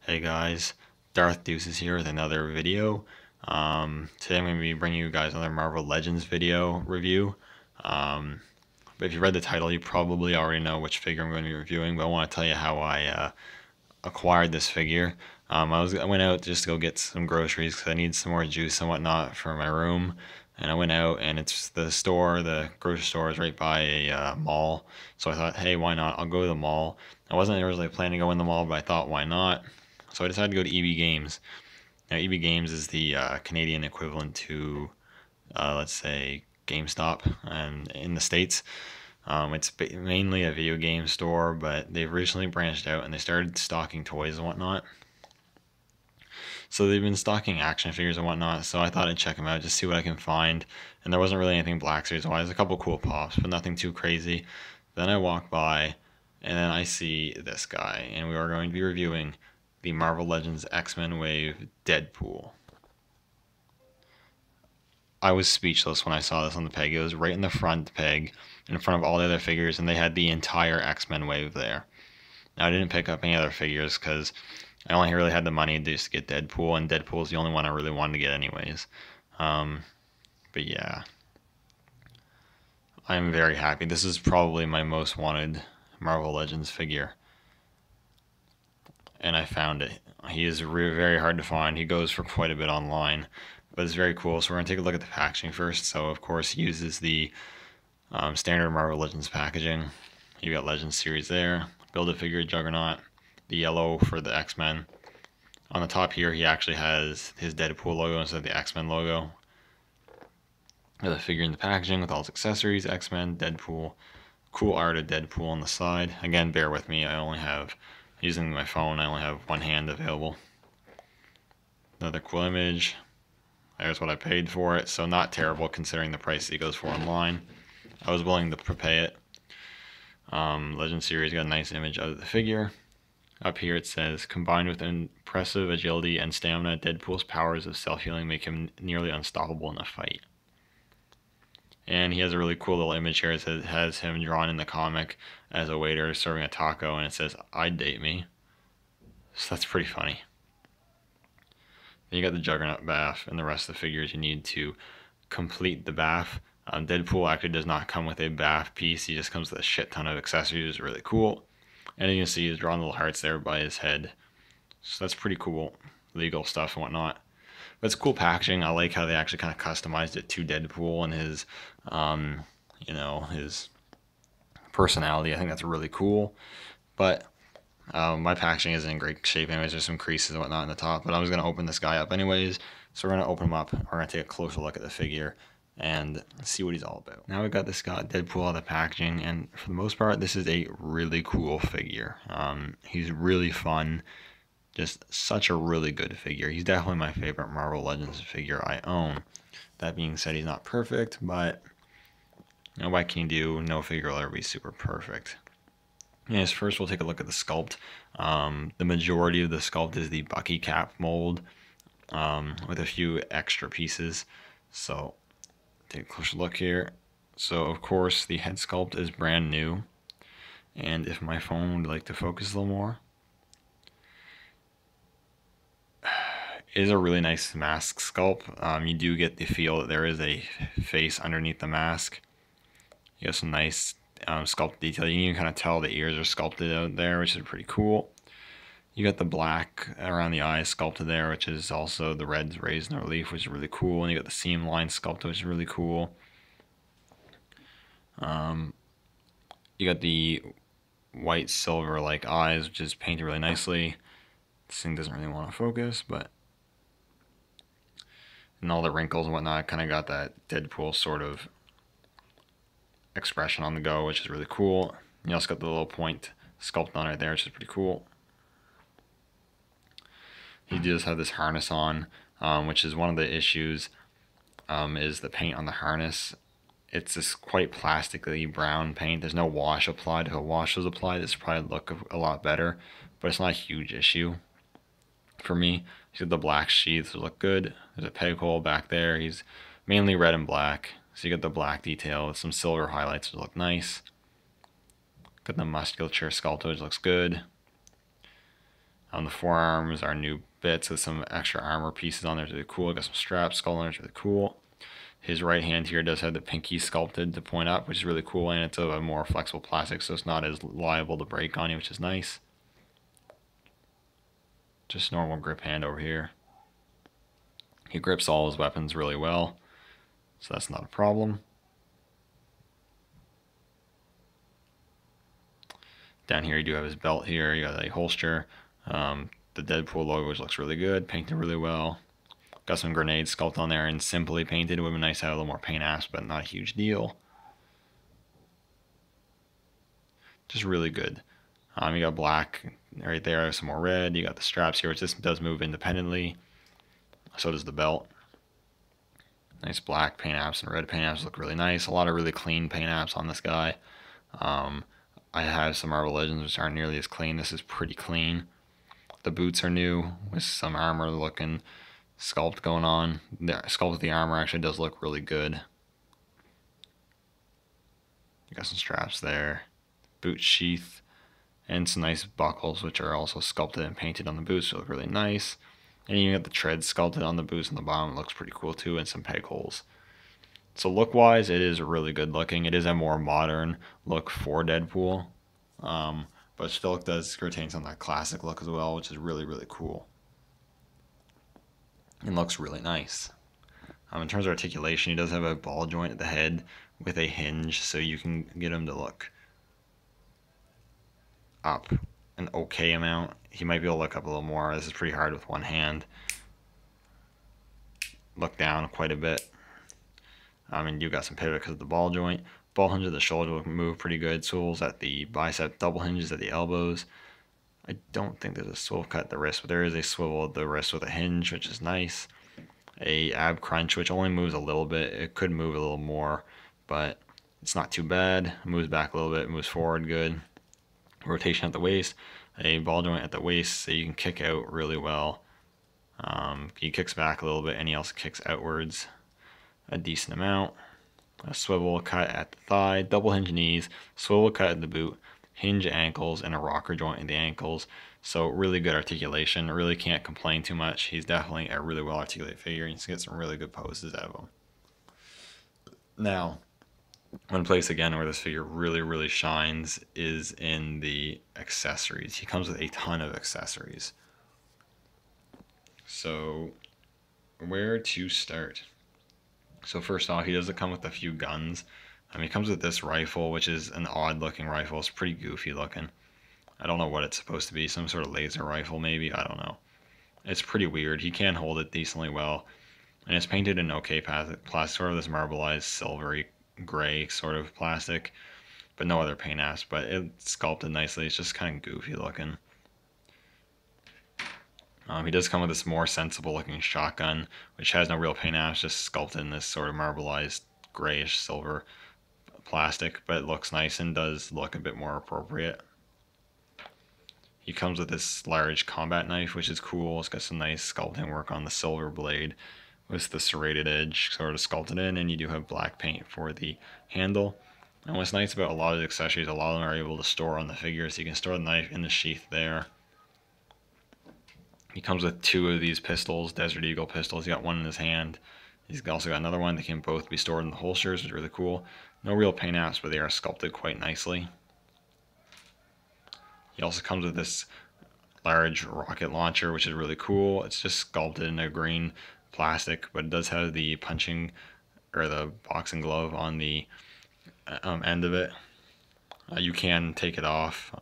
Hey guys, Darth Deuce is here with another video. Today I'm going to be bringing you guys another Marvel Legends video review. But if you read the title, you probably already know which figure I'm going to be reviewing, but I want to tell you how I acquired this figure. I went out just to go get some groceries because I need some more juice and whatnot for my room. And I went out and it's the grocery store is right by a mall. So I thought, hey, why not? I'll go to the mall. I wasn't originally planning to go in the mall, but I thought, why not? So I decided to go to EB Games. Now, EB Games is the Canadian equivalent to, let's say, GameStop, and in the States. It's mainly a video game store, but they've recently branched out and they started stocking toys and whatnot. So they've been stocking action figures and whatnot, so I thought I'd check them out, just see what I can find. And there wasn't really anything Black Series-wise, a couple cool pops, but nothing too crazy. Then I walk by, and then I see this guy, and we are going to be reviewing the Marvel Legends X-Men Wave Deadpool. I was speechless when I saw this on the peg. It was right in the front peg, in front of all the other figures, and they had the entire X-Men wave there. Now, I didn't pick up any other figures because I only really had the money just to get Deadpool, and Deadpool's the only one I really wanted to get anyways. But yeah, I'm very happy. This is probably my most wanted Marvel Legends figure, and I found it. He is very hard to find. He goes for quite a bit online, but it's very cool. So we're going to take a look at the packaging first. So of course he uses the standard Marvel Legends packaging. You got Legends series there, Build-A-Figure Juggernaut, the yellow for the X-Men. On the top here he actually has his Deadpool logo instead of the X-Men logo. The figure in the packaging with all its accessories, X-Men, Deadpool. Cool art of Deadpool on the side. Again, bear with me, using my phone, I only have one hand available. Another cool image. There's what I paid for it, so not terrible considering the price it goes for online. I was willing to prepay it. Legend series got a nice image of the figure. Up here it says, combined with impressive agility and stamina, Deadpool's powers of self-healing make him nearly unstoppable in a fight. And he has a really cool little image here. It has him drawn in the comic as a waiter serving a taco, and it says, "I'd date me." So that's pretty funny. Then you got the Juggernaut BAF and the rest of the figures you need to complete the BAF. Deadpool actually does not come with a BAF piece. He just comes with a shit ton of accessories. It's really cool. And you can see he's drawn little hearts there by his head. So that's pretty cool. Legal stuff and whatnot. But it's cool packaging. I like how they actually kind of customized it to Deadpool and his, his personality. I think that's really cool. But my packaging isn't in great shape anyways. There's some creases and whatnot in the top. But I was going to open this guy up anyways. So we're going to open him up. We're going to take a closer look at the figure and see what he's all about. Now we got this guy, Deadpool, out of the packaging. And for the most part, this is a really cool figure. He's really fun. Just such a really good figure. He's definitely my favorite Marvel Legends figure I own. That being said, he's not perfect, but what can you do? No figure will ever be super perfect. Yes, first we'll take a look at the sculpt. The majority of the sculpt is the Bucky cap mold with a few extra pieces. So take a closer look here. So of course the head sculpt is brand new. And if my phone would like to focus a little more, is a really nice mask sculpt. You do get the feel that there is a face underneath the mask. You have some nice sculpt detail. You can kind of tell the ears are sculpted out there, which is pretty cool. You got the black around the eyes sculpted there, which is also the reds raised in relief, which is really cool. And you got the seam line sculpted, which is really cool. You got the white silver like eyes, which is painted really nicely. This thing doesn't really want to focus, but and all the wrinkles and whatnot kind of got that Deadpool sort of expression on the go, which is really cool. You also got the little point sculpt on right there, which is pretty cool. He does have this harness on, which is one of the issues, is the paint on the harness. It's this quite plastically brown paint. There's no wash applied. If a wash was applied, this would probably look a lot better, but it's not a huge issue for me. He's got the black sheaths look good. There's a peg hole back there. He's mainly red and black. So you got the black detail with some silver highlights that look nice. Got the musculature sculpted, which looks good. On the forearms are new bits with some extra armor pieces on there, really cool. Got some straps, skull on there, really cool. His right hand here does have the pinky sculpted to point up, which is really cool, and it's a more flexible plastic, so it's not as liable to break on you, which is nice. Just normal grip hand over here. He grips all his weapons really well, so that's not a problem. Down here you do have his belt here, you got a holster, the Deadpool logo, which looks really good, painted really well. Got some grenade sculpt on there and simply painted. It would be nice to have a little more paint apps, but not a huge deal. Just really good. You got black right there, some more red. You got the straps here, which this does move independently. So does the belt. Nice black paint apps and red paint apps look really nice. A lot of really clean paint apps on this guy. I have some Marvel Legends which aren't nearly as clean. This is pretty clean. The boots are new with some armor looking sculpt going on. The sculpt of the armor actually does look really good. You got some straps there. Boot sheath. And some nice buckles which are also sculpted and painted on the boots. They look really nice. And you got the treads sculpted on the boots on the bottom. It looks pretty cool too. And some peg holes. So look-wise, it is really good looking. It is a more modern look for Deadpool, but still it does retain some of that classic look as well, which is really, really cool. And looks really nice. In terms of articulation, he does have a ball joint at the head with a hinge, so you can get him to look up an okay amount. He might be able to look up a little more. This is pretty hard with one hand. Look down quite a bit. And you got some pivot because of the ball joint. Ball hinge at the shoulder will move pretty good. Swivels at the bicep, double hinges at the elbows. I don't think there's a swivel cut at the wrist, but there is a swivel at the wrist with a hinge, which is nice. A ab crunch, which only moves a little bit. It could move a little more, but it's not too bad. It moves back a little bit, moves forward good. Rotation at the waist. A ball joint at the waist, so you can kick out really well. He kicks back a little bit, and he also kicks outwards a decent amount. A swivel cut at the thigh, double hinge knees, swivel cut at the boot, hinge ankles, and a rocker joint in the ankles. So really good articulation. Really can't complain too much. He's definitely a really well articulated figure. You can get some really good poses out of him. Now, one place again where this figure really shines is in the accessories. He comes with a ton of accessories. So where to start? So first off, he doesn't come with a few guns. He comes with this rifle, which is an odd looking rifle. It's pretty goofy looking. I don't know what it's supposed to be. Some sort of laser rifle maybe. I don't know. It's pretty weird. He can hold it decently well. And it's painted in okay plastic, sort of this marbleized silvery gray sort of plastic. But no other paint apps. But it's sculpted nicely. It's just kind of goofy looking. He does come with this more sensible looking shotgun, which has no real paint apps, just sculpted in this sort of marbleized grayish silver plastic, but it looks nice and does look a bit more appropriate. He comes with this large combat knife, which is cool. It's got some nice sculpting work on the silver blade with the serrated edge sort of sculpted in, and you do have black paint for the handle. And what's nice about a lot of the accessories, a lot of them are able to store on the figure, so you can store the knife in the sheath there. He comes with two of these pistols, Desert Eagle pistols. He got one in his hand. He's also got another one that can both be stored in the holsters, which is really cool. No real paint apps, but they are sculpted quite nicely. He also comes with this large rocket launcher, which is really cool. It's just sculpted in a green plastic, but it does have the punching or the boxing glove on the end of it. You can take it off.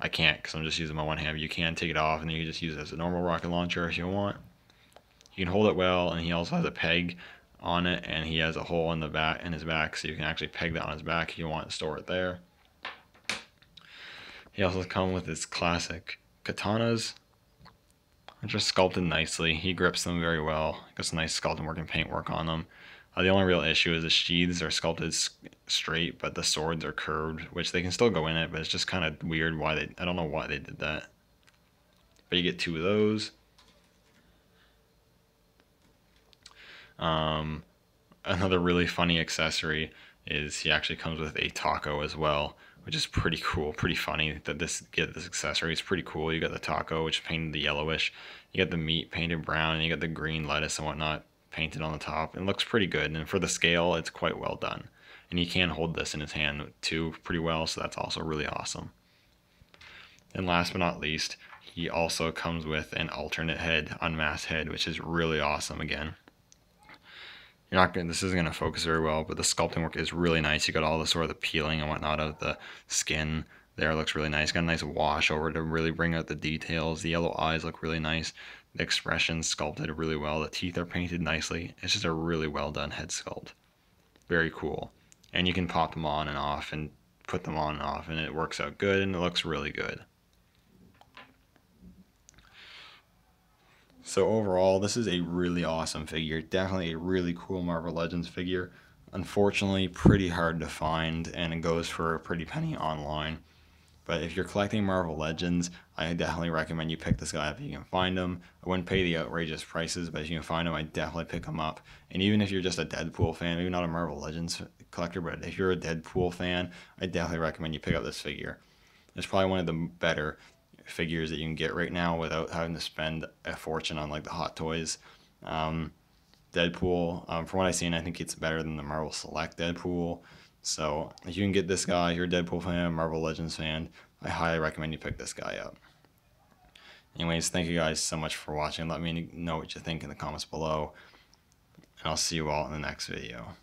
I can't because I'm just using my one hand. But you can take it off and then you can just use it as a normal rocket launcher if you want. You can hold it well, and he also has a peg on it, and he has a hole in the back in his back, so you can actually peg that on his back if you want to store it there. He also comes with his classic katanas, which are sculpted nicely. He grips them very well. Got some nice sculpting work and paint work on them. The only real issue is the sheaths are sculpted straight, but the swords are curved, which they can still go in it, but it's just kind of weird why they, I don't know why they did that. But you get two of those. Another really funny accessory is he actually comes with a taco as well, which is pretty cool, pretty funny that this accessory. It's pretty cool. You got the taco, which is painted the yellowish. You got the meat painted brown, and you got the green lettuce and whatnot painted on the top. It looks pretty good, and for the scale, it's quite well done. And he can hold this in his hand too pretty well, so that's also really awesome. And last but not least, he also comes with an alternate head, unmasked head, which is really awesome again. You're not gonna, this isn't gonna focus very well, but the sculpting work is really nice. You got all the sort of the peeling and whatnot of the skin there. Looks really nice. Got a nice wash over to really bring out the details. The yellow eyes look really nice. The expression sculpted really well. The teeth are painted nicely. It's just a really well done head sculpt. Very cool. And you can pop them on and off and put them on and off, and it works out good and it looks really good. So overall, this is a really awesome figure. Definitely a really cool Marvel Legends figure. Unfortunately, pretty hard to find, and it goes for a pretty penny online. But if you're collecting Marvel Legends, I definitely recommend you pick this guy up if you can find him. I wouldn't pay the outrageous prices, but if you can find him, I definitely pick him up. And even if you're just a Deadpool fan, maybe not a Marvel Legends collector, but if you're a Deadpool fan, I definitely recommend you pick up this figure. It's probably one of the better figures that you can get right now without having to spend a fortune on like the Hot Toys. Deadpool, from what I've seen, I think it's better than the Marvel Select Deadpool. So if you can get this guy, if you're a Deadpool fan, Marvel Legends fan, I highly recommend you pick this guy up. Anyways, thank you guys so much for watching. Let me know what you think in the comments below, and I'll see you all in the next video.